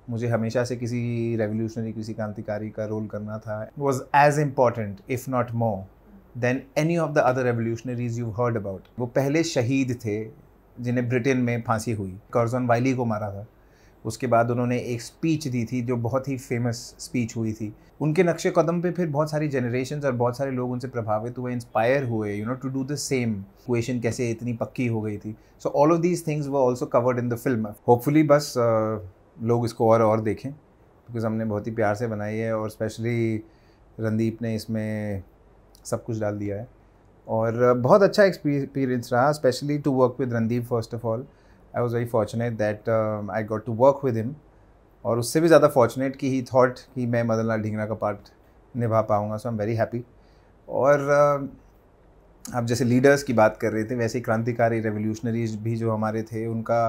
मुझे हमेशा से किसी रेवोल्यूशनरी, किसी क्रांतिकारी का रोल करना था। It was as important if not more than any of the other revolutionaries you heard about. वो पहले शहीद थे जिन्हें ब्रिटेन में फांसी हुई। कर्जन वाइली को मारा था। उसके बाद उन्होंने एक स्पीच दी थी जो बहुत ही फेमस स्पीच हुई थी। उनके नक्शे कदम पे फिर बहुत सारी जनरेशंस और बहुत सारे लोग उनसे प्रभावित हुए, इंस्पायर हुए, to do the same. Equation कैसे इतनी पक्की हो गई थी। So all of these things were also covered in the film. Hopefully बस लोग इसको और देखें, बिकॉज हमने बहुत ही प्यार से बनाई है और स्पेशली रणदीप ने इसमें सब कुछ डाल दिया है और बहुत अच्छा एक्सपीरियंस रहा, specially to work with Randeep. First of all I was very fortunate that I got to work with him, और उससे भी ज़्यादा फॉर्चुनेट कि ही थॉट कि मैं मदन लाल ढींगरा का पार्ट निभा पाऊँगा। सो आई एम वेरी हैप्पी। और आप जैसे लीडर्स की बात कर रहे थे, वैसे ही क्रांतिकारी रेवोल्यूशनरीज भी जो हमारे थे, उनका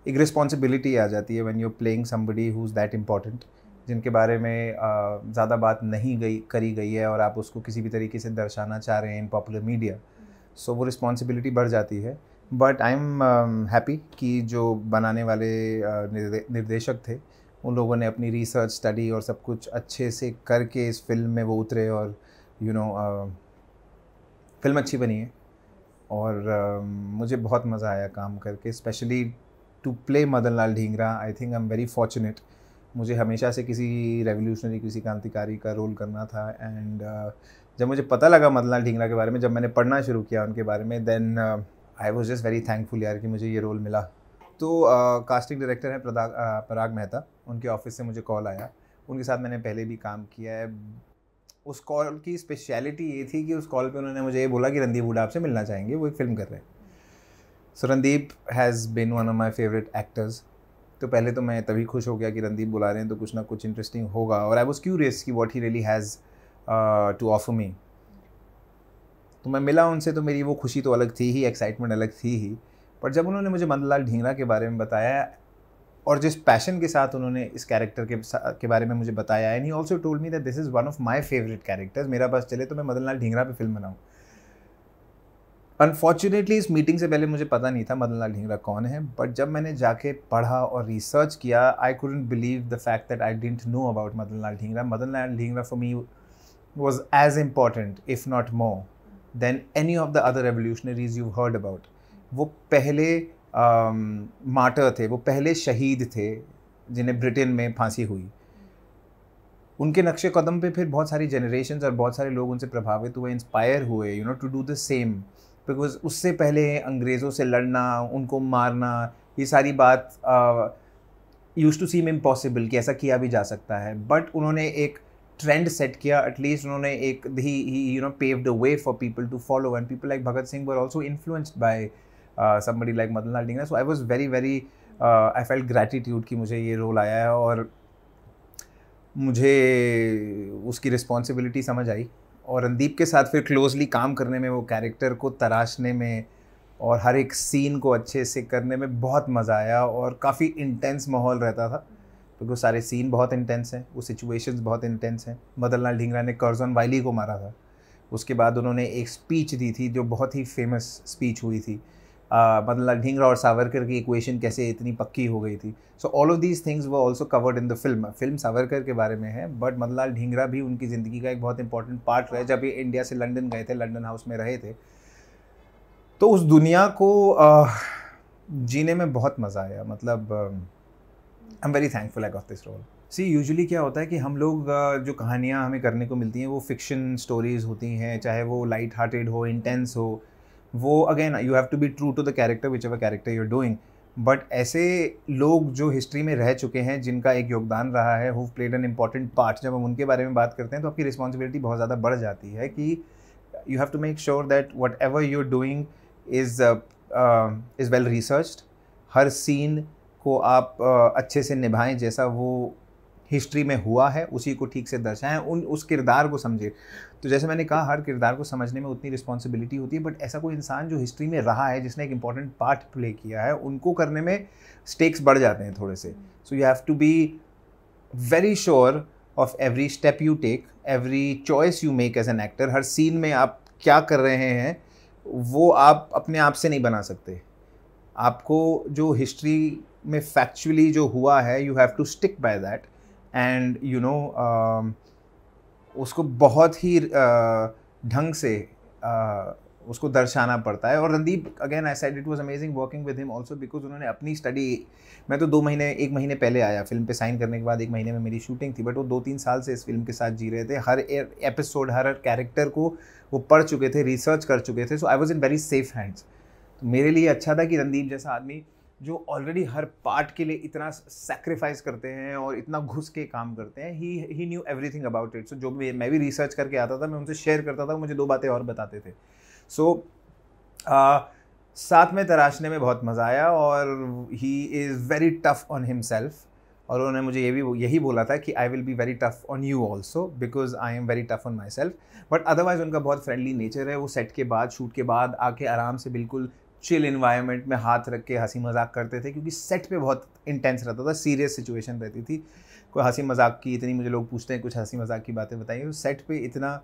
एक रिस्पॉन्सिबिलिटी आ जाती है when you are playing somebody who is that important, जिनके बारे में ज़्यादा बात नहीं करी गई है और आप उसको किसी भी तरीके से दर्शाना चाह रहे हैं इन पॉपुलर मीडिया। सो वो रिस्पॉन्सिबिलिटी बढ़ जाती है। बट आई एम हैप्पी कि जो बनाने वाले निर्देशक थे, उन लोगों ने अपनी रिसर्च, स्टडी और सब कुछ अच्छे से करके इस फिल्म में वो उतरे और फिल्म अच्छी बनी है। और मुझे बहुत मज़ा आया काम करके, specially to play Madan Lal Dhingra. I think I am very fortunate. मुझे हमेशा से किसी रेवोल्यूशनरी, किसी क्रांतिकारी का रोल करना था। एंड जब मुझे पता लगा मदन लाल ढींगरा के बारे में, जब मैंने पढ़ना शुरू किया उनके बारे में, then I was just very thankful यार कि मुझे ये रोल मिला। तो कास्टिंग डायरेक्टर है पराग मेहता, उनके ऑफिस से मुझे कॉल आया। उनके साथ मैंने पहले भी काम किया है। उस कॉल की स्पेशलिटी ये थी कि उस कॉल पे उन्होंने मुझे ये बोला कि रणदीप हुड्डा आपसे मिलना चाहेंगे, वो एक फ़िल्म कर रहे हैं। So Randeep has been one of my favourite actors. तो पहले तो मैं तभी खुश हो गया कि रणदीप बुला रहे हैं तो कुछ ना कुछ इंटरेस्टिंग होगा, और आई वॉज क्यूरियस कि what he really has to offer me. तो मैं मिला उनसे, तो मेरी वो खुशी तो अलग थी ही, एक्साइटमेंट अलग थी ही। पर जब उन्होंने मुझे मदन लाल ढींगरा के बारे में बताया और जिस पैशन के साथ उन्होंने इस कैरेक्टर के बारे में मुझे बताया, and he also told me that this is one of my favourite characters, मेरा बस चले तो मैं मदन लाल ढींगरा पे फिल्म बनाऊँ। अनफॉर्चुनेटली इस मीटिंग से पहले मुझे पता नहीं था मदन लाल ढींगरा कौन है, बट जब मैंने जाके पढ़ा और रिसर्च किया, I couldn't believe the fact that I didn't know about Madan Lal Dhingra. Madan Lal Dhingra for me was as important if not more than any of the other revolutionaries you heard about. वो पहले मार्टर थे, वो पहले शहीद थे जिन्हें ब्रिटेन में फांसी हुई। उनके नक्शे कदम पे फिर बहुत सारी जनरेशंस और बहुत सारे लोग उनसे प्रभावित हुए, इंस्पायर हुए, to do the same. Because उससे पहले अंग्रेज़ों से लड़ना, उनको मारना, ये सारी बात यूज्ड टू सीम इम्पॉसिबल कि ऐसा किया भी जा सकता है। बट उन्होंने एक ट्रेंड सेट किया, एटलीस्ट उन्होंने एक paved a way for people to follow, and people like Bhagat Singh were also influenced by somebody like Madan Lal Dhingra. So I was very I felt gratitude कि मुझे ये रोल आया है और मुझे उसकी रिस्पॉन्सिबिलिटी समझ आई। और रणदीप के साथ फिर क्लोजली काम करने में, वो कैरेक्टर को तराशने में और हर एक सीन को अच्छे से करने में बहुत मज़ा आया। और काफ़ी इंटेंस माहौल रहता था क्योंकि सारे सीन बहुत इंटेंस हैं, वो सिचुएशंस बहुत इंटेंस हैं। मदन लाल ढींगरा ने कर्जन वाइली को मारा था। उसके बाद उन्होंने एक स्पीच दी थी जो बहुत ही फेमस स्पीच हुई थी। मदन लाल ढींगरा और सावरकर की इक्वेशन कैसे इतनी पक्की हो गई थी। So all of these things were also covered in the film. Film Savarkar के बारे में है, बट मदन लाल ढींगरा भी उनकी ज़िंदगी का एक बहुत इंपॉर्टेंट पार्ट रहे। जब ये इंडिया से लंदन गए थे, लंदन हाउस में रहे थे, तो उस दुनिया को जीने में बहुत मज़ा आया। मतलब I am very thankful I got this role. See usually क्या होता है कि हम लोग जो कहानियाँ हमें करने को मिलती हैं वो फिक्शन स्टोरीज़ होती हैं, चाहे वो लाइट हार्टेड हो, इंटेंस हो। वो again you have to be true to the character whichever character you are doing. But ऐसे लोग जो हिस्ट्री में रह चुके हैं, जिनका एक योगदान रहा है, who played an important part, जब हम उनके बारे में बात करते हैं तो आपकी रिस्पॉन्सिबिलिटी बहुत ज़्यादा बढ़ जाती है कि you have to make sure that whatever you are doing is well researched. हर सीन को आप अच्छे से निभाएं, जैसा वो हिस्ट्री में हुआ है उसी को ठीक से दर्शाएं, उस किरदार को समझे। तो जैसे मैंने कहा, हर किरदार को समझने में उतनी रिस्पॉन्सिबिलिटी होती है, बट ऐसा कोई इंसान जो हिस्ट्री में रहा है, जिसने एक इंपॉर्टेंट पार्ट प्ले किया है, उनको करने में स्टेक्स बढ़ जाते हैं थोड़े से। So you have to be very sure of every step you take, every choice you make as an actor. हर सीन में आप क्या कर रहे हैं वो आप अपने आप से नहीं बना सकते। आपको जो हिस्ट्री में फैक्चुअली जो हुआ है you have to stick by that and you know उसको बहुत ही ढंग से उसको दर्शाना पड़ता है। और Randeep, again I said it was amazing working with him also because उन्होंने अपनी स्टडी, मैं तो 1 महीने पहले आया फिल्म पे साइन करने के बाद, 1 महीने में मेरी शूटिंग थी, बट वो 2-3 साल से इस फिल्म के साथ जी रहे थे। हर एपिसोड, हर कैरेक्टर को वो पढ़ चुके थे, रिसर्च कर चुके थे। So I was in very safe hands. तो मेरे लिए अच्छा था कि रणदीप जैसा आदमी जो ऑलरेडी हर पार्ट के लिए इतना सैक्रिफाइस करते हैं और इतना घुस के काम करते हैं, ही न्यू एवरीथिंग अबाउट इट। सो जो भी मैं भी रिसर्च करके आता था, मैं उनसे शेयर करता था, मुझे 2 बातें और बताते थे। सो साथ में तराशने में बहुत मज़ा आया और he is very tough on himself. और उन्होंने मुझे यही बोला था कि I will be very tough on you also because I am very tough on my self. But otherwise उनका बहुत फ्रेंडली नेचर है। वो सेट के बाद, शूट के बाद आके आराम से बिल्कुल चिल इन्वायरमेंट में हाथ रख के हंसी मजाक करते थे, क्योंकि सेट पे बहुत इंटेंस रहता था, सीरियस सिचुएशन रहती थी। कोई हंसी मजाक की इतनी, मुझे लोग पूछते हैं कुछ हंसी मजाक की बातें बताइए, तो सेट पे इतना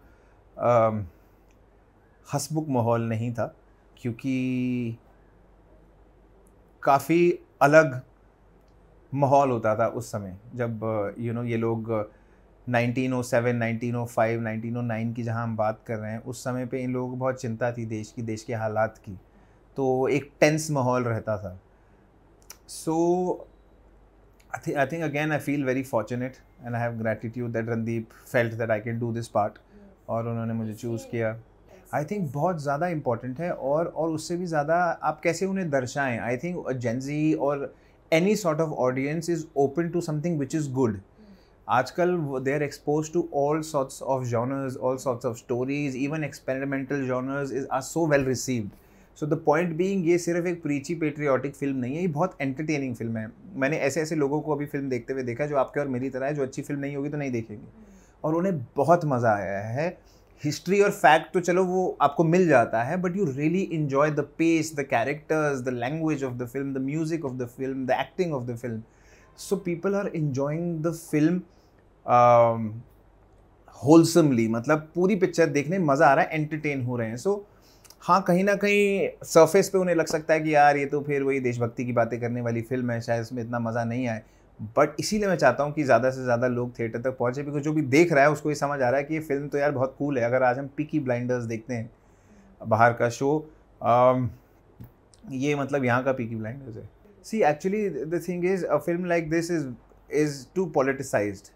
हंसमुख माहौल नहीं था, क्योंकि काफ़ी अलग माहौल होता था उस समय जब यू नो ये लोग 1907, 1905, 1909 की जहाँ हम बात कर रहे हैं, उस समय पे इन लोगों को बहुत चिंता थी देश की, देश के हालात की। तो एक टेंस माहौल रहता था। So I think again I feel very fortunate and I have gratitude that Randeep felt that I can do this part और उन्होंने मुझे चूज़ किया। आई थिंक बहुत ज़्यादा इम्पॉर्टेंट है। और उससे भी ज़्यादा आप कैसे उन्हें दर्शाएं। आई थिंक जेंजी और any sort of audience is open to something which is good. आजकल they are exposed to all sorts of genres, all sorts of stories, even experimental genres are so well received. So the point being, ये सिर्फ एक प्रीची patriotic film नहीं है, ये बहुत entertaining film है। मैंने ऐसे लोगों को अभी फिल्म देखते हुए देखा जो आपके और मेरी तरह है, जो अच्छी फिल्म नहीं होगी तो नहीं देखेंगे, और उन्हें बहुत मज़ा आया है। हिस्ट्री और फैक्ट तो चलो वो आपको मिल जाता है, but you really enjoy the pace, the characters, the language of the film, the music of the film, the acting of the film. So people are enjoying the film wholesomely, मतलब पूरी picture देखने में मज़ा आ रहा है, entertain हो रहे हैं। सो हाँ, कहीं ना कहीं सरफेस पे उन्हें लग सकता है कि यार ये तो फिर वही देशभक्ति की बातें करने वाली फिल्म है, शायद इसमें इतना मज़ा नहीं आए। बट इसीलिए मैं चाहता हूँ कि ज़्यादा से ज़्यादा लोग थिएटर तक पहुँचे, बिकॉज जो भी देख रहा है उसको ये समझ आ रहा है कि ये फिल्म तो यार बहुत कूल है। अगर आज हम पीकी ब्लाइंडर्स देखते हैं, बाहर का शो, ये मतलब यहाँ का पीकी ब्लाइंडर्स है। See actually the thing is, a film like this is too politicised.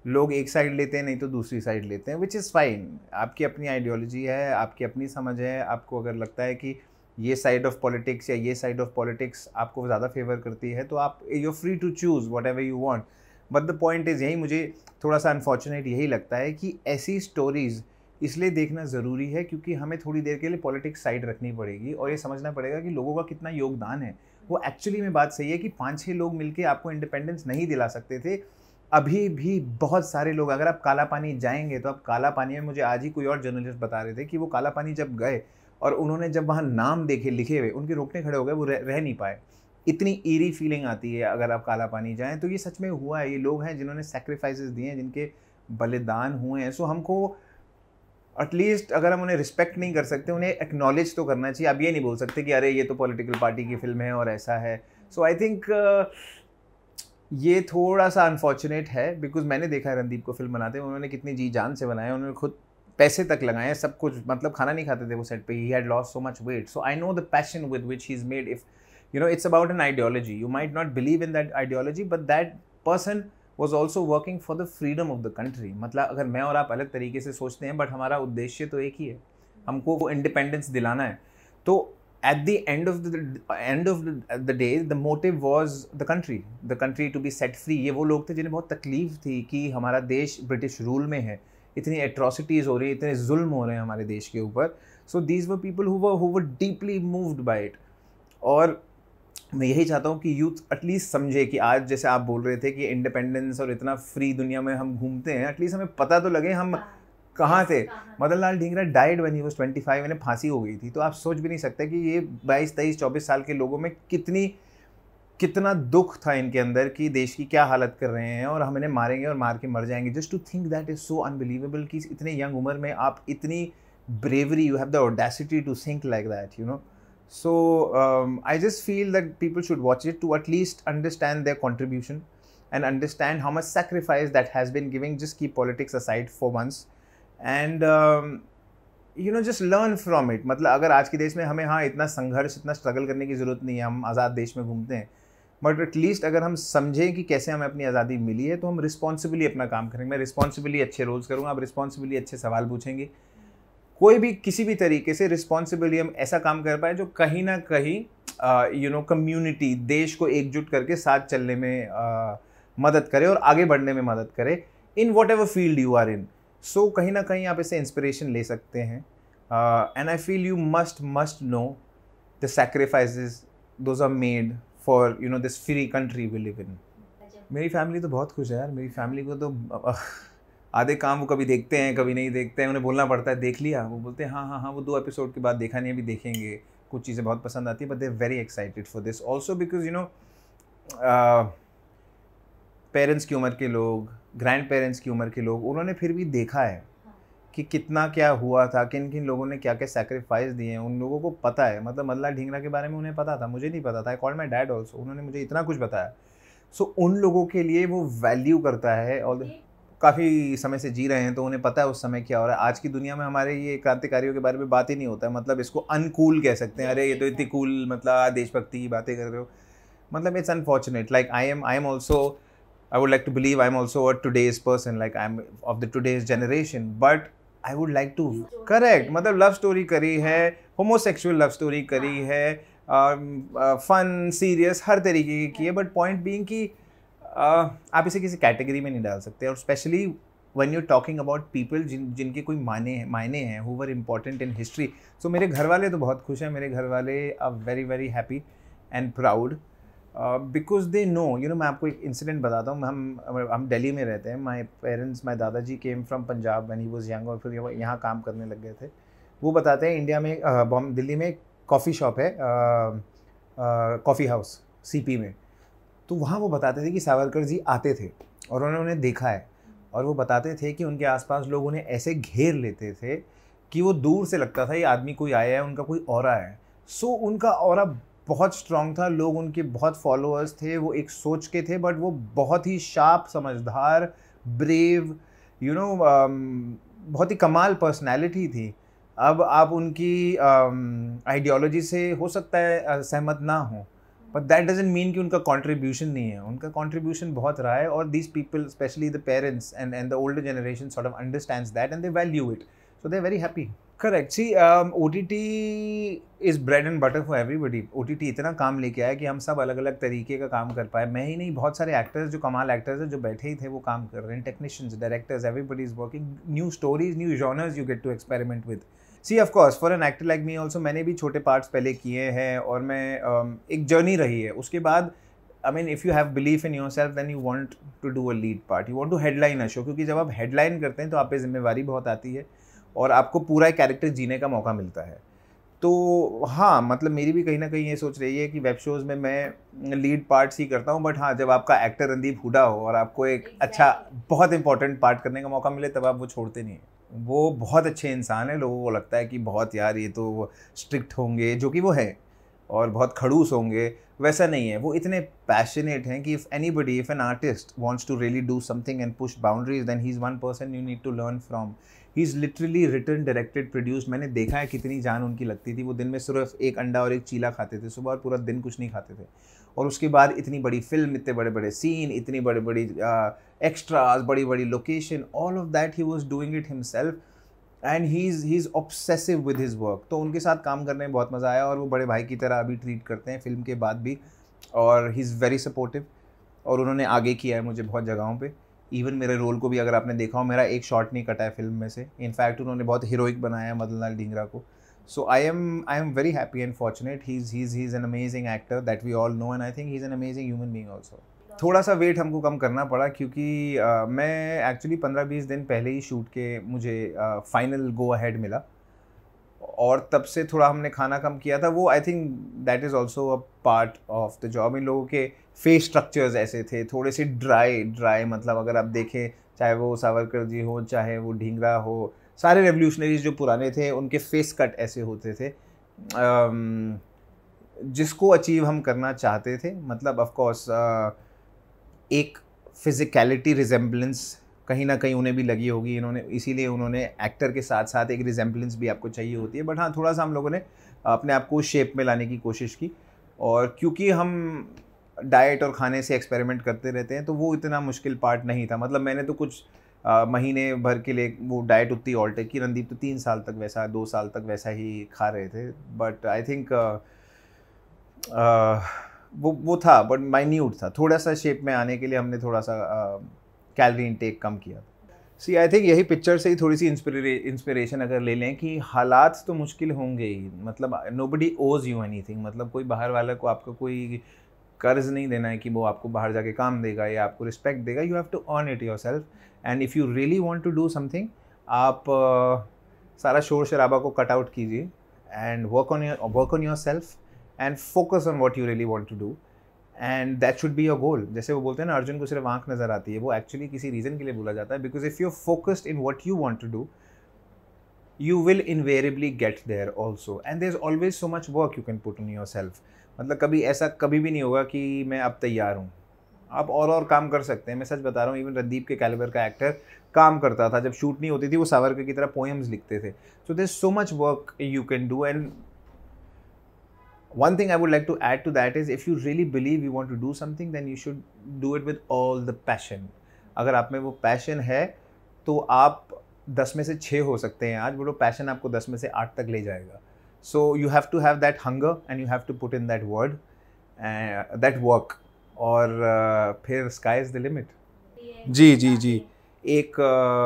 लोग एक साइड लेते हैं, नहीं तो दूसरी साइड लेते हैं, विच इज़ फाइन। आपकी अपनी आइडियोलॉजी है, आपकी अपनी समझ है। आपको अगर लगता है कि ये साइड ऑफ पॉलिटिक्स या ये साइड ऑफ पॉलिटिक्स आपको ज़्यादा फेवर करती है, तो आप you free to choose whatever you want. But the point is, यही मुझे थोड़ा सा अनफॉर्चुनेट यही लगता है कि ऐसी स्टोरीज़ इसलिए देखना ज़रूरी है क्योंकि हमें थोड़ी देर के लिए पॉलिटिक्स साइड रखनी पड़ेगी और ये समझना पड़ेगा कि लोगों का कितना योगदान है। वो एक्चुअली में बात सही है कि 5-6 लोग मिलकर आपको इंडिपेंडेंस नहीं दिला सकते थे। अभी भी बहुत सारे लोग, अगर आप काला पानी जाएंगे तो आप काला पानी में, मुझे आज ही कोई और जर्नलिस्ट बता रहे थे कि वो काला पानी जब गए और उन्होंने जब वहाँ नाम देखे लिखे हुए, उनके रोकने खड़े हो गए, वो रह नहीं पाए। इतनी ईरी फीलिंग आती है अगर आप काला पानी जाएं। तो ये सच में हुआ है। ये लोग हैं जिन्होंने सेक्रीफाइसेस दिए हैं, जिनके बलिदान हुए हैं। सो हमको एटलीस्ट, अगर हम उन्हें रिस्पेक्ट नहीं कर सकते, उन्हें एक्नॉलेज तो करना चाहिए। आप ये नहीं बोल सकते कि अरे ये तो पॉलिटिकल पार्टी की फिल्म है और ऐसा है। सो आई थिंक ये थोड़ा सा अनफॉर्चुनेट है, बिकॉज मैंने देखा है रणदीप को फिल्म बनाते हुए, उन्होंने कितनी जी जान से बनाया, उन्होंने खुद पैसे तक लगाए, सब कुछ। मतलब खाना नहीं खाते थे वो सेट पे। He had lost so much weight. So I know the passion with which he is made. If you know, it's about an ideology. You might not believe in that ideology, but that person was also working for the freedom of the country. मतलब अगर मैं और आप अलग तरीके से सोचते हैं, बट हमारा उद्देश्य तो एक ही है, हमको वो इंडिपेंडेंस दिलाना है। तो at the end of the day, the motive was the country to be set free. ये वो लोग थे जिन्हें बहुत तकलीफ थी कि हमारा देश ब्रिटिश रूल में है, इतनी एट्रोसिटीज़ हो रही हैं, इतने जुल्म हो रहे हैं हमारे देश के ऊपर। So these were people who were deeply moved by it. और मैं यही चाहता हूँ कि यूथ एटलीस्ट समझे कि आज जैसे आप बोल रहे थे कि इंडिपेंडेंस और इतना फ्री दुनिया में हम घूमते हैं, एटलीस्ट हमें पता तो लगे हम कहाँ थे। Madan Lal Dhingra died when he was 25, इन्हें फांसी हो गई थी। तो आप सोच भी नहीं सकते कि ये 22, 23, 24 साल के लोगों में कितना दुख था इनके अंदर कि देश की क्या हालत कर रहे हैं और हम इन्हें मारेंगे और मार के मर जाएंगे। Just to think that is so unbelievable कि इतने यंग उम्र में आप इतनी bravery, you have the audacity to think like that, you know. So I just feel that people should watch it to at least understand their contribution and understand how much sacrifice that has been giving. Just keep politics aside for once and just learn from it. मतलब अगर आज के देश में हमें हाँ इतना संघर्ष इतना स्ट्रगल करने की ज़रूरत नहीं है, हम आज़ाद देश में घूमते हैं, बट एटलीस्ट अगर हम समझें कि कैसे हमें अपनी आज़ादी मिली है तो हम रिस्पॉन्सिबली अपना काम करेंगे. मैं रिस्पॉन्सिबली अच्छे रोल्स करूँगा, आप रिस्पॉन्सिबली अच्छे सवाल पूछेंगे, कोई भी किसी भी तरीके से रिस्पॉन्सिबली हम ऐसा काम कर पाए जो कहीं ना कहीं कम्युनिटी देश को एकजुट करके साथ चलने में मदद करे और आगे बढ़ने में मदद करे in whatever field you are in. So कहीं ना कहीं आप इससे इंस्पिरेशन ले सकते हैं. And I feel you must know the sacrifices those are made for this free country we live in. मेरी फैमिली तो बहुत खुश है यार. मेरी फैमिली को तो आधे काम वो कभी देखते हैं कभी नहीं देखते हैं, उन्हें बोलना पड़ता है देख लिया, वो बोलते हैं हाँ वो 2 एपिसोड के बाद देखा नहीं, अभी देखेंगे. कुछ चीज़ें बहुत पसंद आती है, but they are very excited for this also because parents की उम्र के लोग, ग्रैंड पेरेंट्स की उम्र के लोग, उन्होंने फिर भी देखा है कि कितना क्या हुआ था, किन किन लोगों ने क्या क्या सैक्रिफाइस दिए हैं. उन लोगों को पता है, मतलब मदनलाल ढींगरा के बारे में उन्हें पता था, मुझे नहीं पता था. I called my dad also, उन्होंने मुझे इतना कुछ बताया. सो उन लोगों के लिए वो वैल्यू करता है और काफ़ी समय से जी रहे हैं तो उन्हें पता है उस समय क्या हो रहा है. आज की दुनिया में हमारे ये क्रांतिकारियों के बारे में बात ही नहीं होता है. मतलब इसको अनकूल कह सकते हैं, अरे ये तो इतनी कूल मतलब देशभक्ति की बातें कर रहे हो. मतलब it's unfortunate. Like I am also, I would like to believe I'm also a today's person, like I'm of the today's generation, but I would like to correct. मतलब लव स्टोरी करी है, होमोसेक्सुअल लव स्टोरी करी है, fun serious हर तरीके की की है, but point being कि आप इसे किसी कैटेगरी में नहीं डाल सकते. और specially when you're talking about people जिनके कोई मायने हैं, who were important in history. So मेरे घर वाले तो बहुत खुश हैं. मेरे घर वाले are very very happy and proud. Because they know मैं आपको एक इंसिडेंट बताता हूँ. हम दिल्ली में रहते हैं. माई दादाजी came from Punjab when he was young और फिर यहाँ काम करने लग गए थे. वो बताते हैं इंडिया में दिल्ली में कॉफ़ी शॉप है, कॉफ़ी हाउस सीपी में. तो वहाँ वो बताते थे कि सावरकर जी आते थे और उन्होंने देखा है. और वो बताते थे कि उनके आसपास लोग उन्हें ऐसे घेर लेते थे कि वो दूर से लगता था ये आदमी कोई आया है, उनका कोई ऑरा है. सो उनका ऑरा बहुत स्ट्रॉन्ग था, लोग उनके बहुत फॉलोअर्स थे, वो एक सोच के थे, बट वो बहुत ही शार्प, समझदार, ब्रेव, बहुत ही कमाल पर्सनैलिटी थी. अब आप उनकी आइडियोलॉजी से हो सकता है सहमत ना हो, बट दैट डजंट मीन कि उनका कंट्रीब्यूशन नहीं है. उनका कंट्रीब्यूशन बहुत रहा है और these people specially the parents and the older generation sort of understands that and they value it, so they are very happy. Correct. See OTT is bread and butter for everybody. OTT इतना काम लेके आया कि हम सब अलग अलग तरीके का काम कर पाए. मैं ही नहीं, बहुत सारे एक्टर्स जो कमाल एक्टर्स हैं जो बैठे ही थे वो काम कर रहे हैं. Technicians, directors, everybody is working. New stories, new genres you get to experiment with. See of course for an actor like me also, मैंने भी छोटे पार्ट्स पहले किए हैं और मैं एक जर्नी रही है. उसके बाद I mean if you have belief in yourself then you want to do a lead part, you want to headline a show. क्योंकि जब आप हेडलाइन करते हैं तो आप पे जिम्मेवारी बहुत आती है और आपको पूरा एक कैरेक्टर जीने का मौका मिलता है. तो हाँ, मतलब मेरी भी कहीं ना कहीं ये सोच रही है कि वेब शोज़ में मैं लीड पार्ट्स ही करता हूँ, बट हाँ जब आपका एक्टर रणदीप हुडा हो और आपको एक अच्छा बहुत इंपॉर्टेंट पार्ट करने का मौका मिले तब आप वो छोड़ते नहीं. वो बहुत अच्छे इंसान है. लोगों को लगता है कि बहुत यार ये तो स्ट्रिक्ट होंगे, जो कि वो है, और बहुत खड़ूस होंगे. वैसा नहीं है. वो इतने पैशनेट हैं कि if an artist wants to really do something and push boundaries then he is one person you need to learn from. He is literally written, directed, produced. मैंने देखा है कितनी जान उनकी लगती थी. वो दिन में सिर्फ एक अंडा और एक चीला खाते थे सुबह और पूरा दिन कुछ नहीं खाते थे. और उसके बाद इतनी बड़ी फिल्म, इतने बड़े बड़े सीन, इतनी बड़ी बड़ी एक्स्ट्राज, बड़ी बड़ी location, all of that he was doing it himself and he is obsessive with his work. तो उनके साथ काम करने में बहुत मज़ा आया और वो बड़े भाई की तरह अभी ट्रीट करते हैं फिल्म के बाद भी. और ही इज़ वेरी सपोर्टिव और उन्होंने आगे किया है मुझे बहुत जगहों पे. इवन मेरे रोल को भी अगर आपने देखा हो, मेरा एक शॉट नहीं कटा है फिल्म में से. इनफैक्ट उन्होंने बहुत हीरोइक बनाया है मदनलाल ढींगरा को. So I am very happy and fortunate. He is an amazing actor that we all know and I think he is an amazing human being also. थोड़ा सा वेट हमको कम करना पड़ा क्योंकि मैं एक्चुअली 15-20 दिन पहले ही शूट के मुझे फाइनल गो अहेड मिला और तब से थोड़ा हमने खाना कम किया था. वो I think that is also a part of the job. इन लोगों के फेस स्ट्रक्चर्स ऐसे थे, थोड़े से ड्राई. मतलब अगर आप देखें, चाहे वो सावरकर जी हो, चाहे वो ढींगरा हो, सारे रेवोल्यूशनरीज जो पुराने थे उनके फेस कट ऐसे होते थे. जिसको अचीव हम करना चाहते थे, मतलब ऑफ कोर्स एक फिजिकलिटी रिजेम्बलेंस कहीं ना कहीं उन्हें भी लगी होगी, इन्होंने इसीलिए उन्होंने एक्टर के साथ साथ एक रिजेम्बलेंस भी आपको चाहिए होती है, बट हाँ थोड़ा सा हम लोगों ने अपने आप को शेप में लाने की कोशिश की। और क्योंकि हम डाइट और खाने से एक्सपेरिमेंट करते रहते हैं तो वो इतना मुश्किल पार्ट नहीं था। मतलब मैंने तो कुछ महीने भर के लिए वो डाइट उतनी ऑल्टर की, रणदीप तो 3 साल तक वैसा, 2 साल तक वैसा ही खा रहे थे। बट आई थिंक वो था, बट माइन्यूट था। थोड़ा सा शेप में आने के लिए हमने थोड़ा सा कैलोरी इनटेक कम किया। सी आई थिंक यही पिक्चर से ही थोड़ी सी इंस्पिरेशन अगर ले लें कि हालात तो मुश्किल होंगे ही, मतलब नोबडी ओज यू एनीथिंग, मतलब कोई बाहर वाला को आपको कोई कर्ज नहीं देना है कि वो आपको बाहर जाके काम देगा या आपको रिस्पेक्ट देगा। You have to earn it yourself, and if you really want to do something, आप सारा शोर शराबा को कट आउट कीजिए and work on yourself and focus on what you really want to do, and that should be your goal. जैसे वो बोलते हैं ना, अर्जुन को सिर्फ आंख नज़र आती है, वो एक्चुअली किसी रीज़न के लिए बोला जाता है, because if you are focused in what you want to do, you will invariably get there also, and there's always so much work you can put on yourself। मतलब कभी ऐसा कभी भी नहीं होगा कि मैं अब तैयार हूँ, आप और काम कर सकते हैं। मैं सच बता रहा हूँ, इवन रणदीप के कैलिबर का एक्टर काम करता था, जब शूट नहीं होती थी वो सावरकर की तरह पोएम्स लिखते थे। So there so much work you can do, and one thing I would like to add to that is if you really believe you want to do something, then you should do it with all the passion। अगर आप में वो passion है तो आप 10 में से 6 हो सकते हैं आज, वो पैशन आपको 10 में से 8 तक ले जाएगा। So you have to have that hunger and you have to put in that word that work, और फिर स्काई इज़ द लिमिट। जी जी जी, एक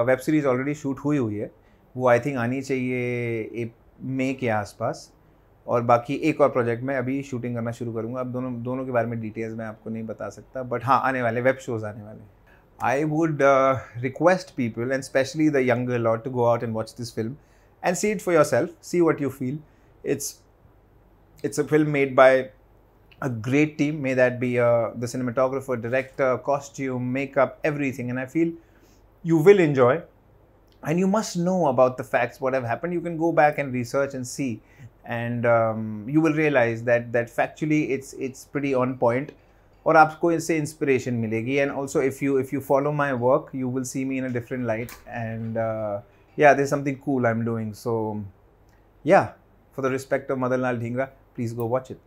वेब सीरीज़ ऑलरेडी शूट हुई है, वो आई थिंक आनी चाहिए मई के आसपास, और बाकी एक और प्रोजेक्ट में अभी शूटिंग करना शुरू करूँगा। अब दोनों के बारे में डिटेल्स मैं आपको नहीं बता सकता, बट हाँ आने वाले वेब शोज़ आने वाले। I would request people, and especially the younger lot, to go out and watch this film and see it for yourself, see what you feel. It's a film made by a great team, may that be the cinematographer, director, costume, makeup, everything, and I feel you will enjoy, and you must know about the facts, what have happened. You can go back and research and see, and you will realize that factually it's pretty on point, और आपको इससे inspiration मिलेगी। And also if you follow my work, you will see me in a different light, and yeah there is something cool I am doing. So yeah, for the respect of Madanlal Dhingra, please go watch it.